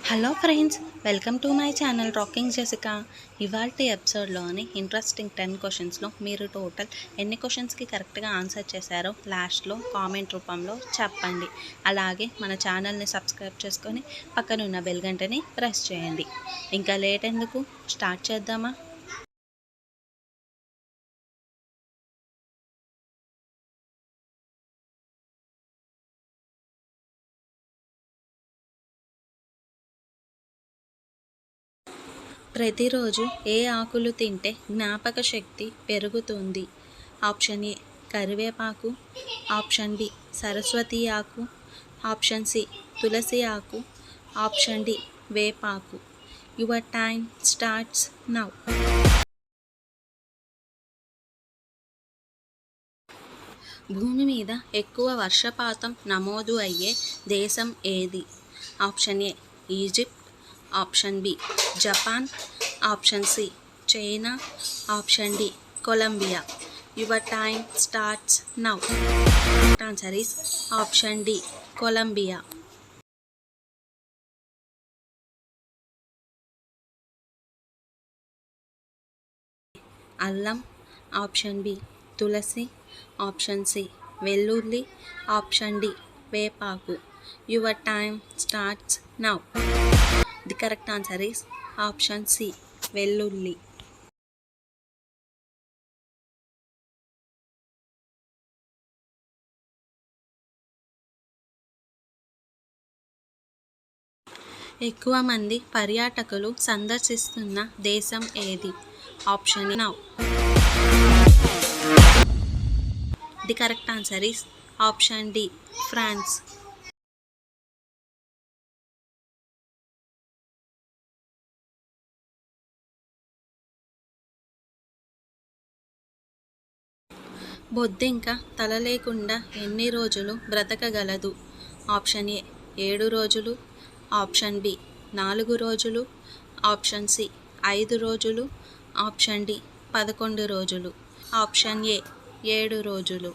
Hello friends, welcome to my channel rocking Jessica. ఇవాల్టి ఎపిసోడ్లోని interesting 10 క్వశ్చన్స్లో మీరు టోటల్ ఎన్ని క్వశ్చన్స్కి కరెక్ట్గా ఆన్సర్ చేశారో లాస్ట్లో కామెంట్ రూపంలో చెప్పండి. అలాగే మన ఛానల్ని సబ్స్క్రైబ్ చేసుకొని పక్కనున్న బెల్ గంటని ప్రెస్ చేయండి. ఇంకా లేట్ ఎందుకు, స్టార్ట్ చేద్దామా? ప్రతిరోజు ఏ ఆకులు తింటే జ్ఞాపక శక్తి పెరుగుతుంది? ఆప్షన్ ఏ కరివేపాకు, ఆప్షన్ బి సరస్వతి ఆకు, ఆప్షన్ సి తులసి ఆకు, ఆప్షన్ డి వేపాకు. Your time starts now. భూమి మీద ఎక్కువ వర్షపాతం నమోదు అయ్యే దేశం ఏది? Option A Egypt, option B Japan, option C China, option D Colombia. Your time starts now. Answer is option D Colombia. అల్లం, ఆప్షన్ బి తులసి, ఆప్షన్ సి వెల్లుల్లి, ఆప్షన్ డి వేపాకు. Your time starts now. The correct answer is option C వెల్లుల్లి. ఎక్కువ మంది పర్యాటకులు సందర్శిస్తున్న దేశం ఏది? Option now. The correct answer is option D France. బొద్దింక తల లేకుండా ఎన్ని రోజులు బ్రతకగలదు? ఆప్షన్ ఏ 7 రోజులు, ఆప్షన్ బి 4 రోజులు, ఆప్షన్ సి 5 రోజులు, ఆప్షన్ డి 11 రోజులు. ఆప్షన్ ఏ 7 రోజులు.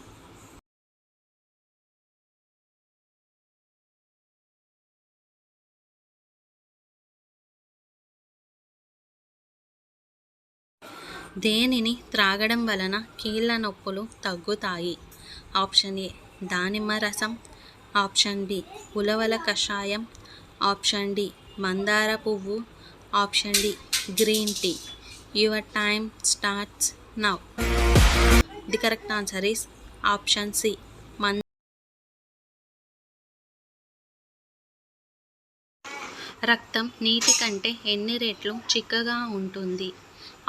దేనిని త్రాగడం వలన కీళ్ళ నొప్పులు తగ్గుతాయి? ఆప్షన్ ఏ దానిమ్మ రసం, ఆప్షన్ బి ఉలవల కషాయం, ఆప్షన్ డి మందార పువ్వు, option D green tea. Your time starts now. The correct answer is option C రక్తం నీటి కంటే ఎన్ని రెట్లు చిక్కగా ఉంటుంది?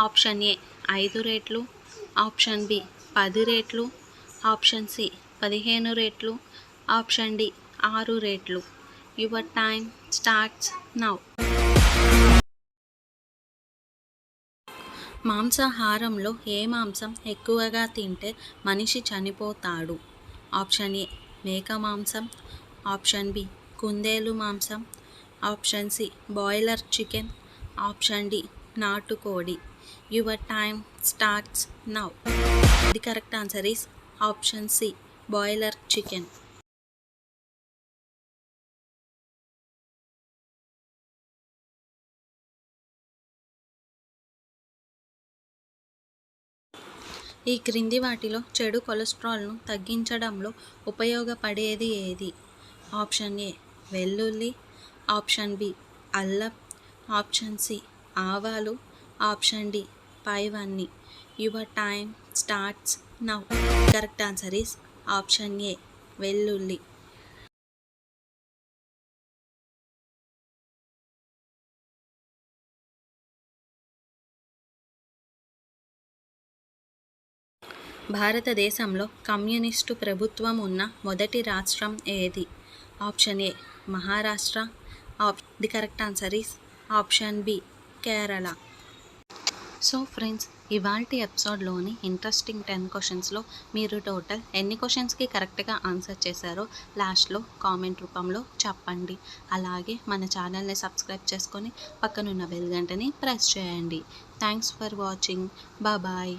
ఆప్షన్ ఏ 5 రెట్లు, ఆప్షన్ బి 10 రెట్లు, ఆప్షన్ సి 15 రెట్లు, ఆప్షన్ డి 6 రెట్లు. Your time starts now. మాంసాహారంలో ఏ మాంసం ఎక్కువగా తింటే మనిషి చనిపోతాడు? ఆప్షన్ ఏ మేక మాంసం, ఆప్షన్ బి కుందేలు మాంసం, option C broiler chicken, option D నాటుకోడి. Your time starts now. The correct answer is option C broiler chicken. ఈ క్రింది వాటిలో చెడు కొలెస్ట్రాల్ను తగ్గించడంలో ఉపయోగపడేది ఏది? ఆప్షన్ ఏ వెల్లుల్లి, ఆప్షన్ బి అల్లం, ఆప్షన్ సి ఆవాలు, ఆప్షన్ డి పైవన్నీ. Your time starts now. Correct answer is option A వెల్లుల్లి. భారతదేశంలో కమ్యూనిస్టు ప్రభుత్వం ఉన్న మొదటి రాష్ట్రం ఏది? Option A Maharashtra, the correct answer is option B Kerala. So friends, ఇవాల్టి ఎపిసోడ్లోని ఇంట్రెస్టింగ్ 10 క్వశ్చన్స్లో మీరు టోటల్ ఎన్ని క్వశ్చన్స్కి కరెక్ట్గా ఆన్సర్ చేశారో లాస్ట్లో కామెంట్ రూపంలో చెప్పండి. అలాగే మన ఛానల్ని సబ్స్క్రైబ్ చేసుకొని పక్కనున్న బెల్ గంటని ప్రెస్ చేయండి. Thanks for watching. బాయ్.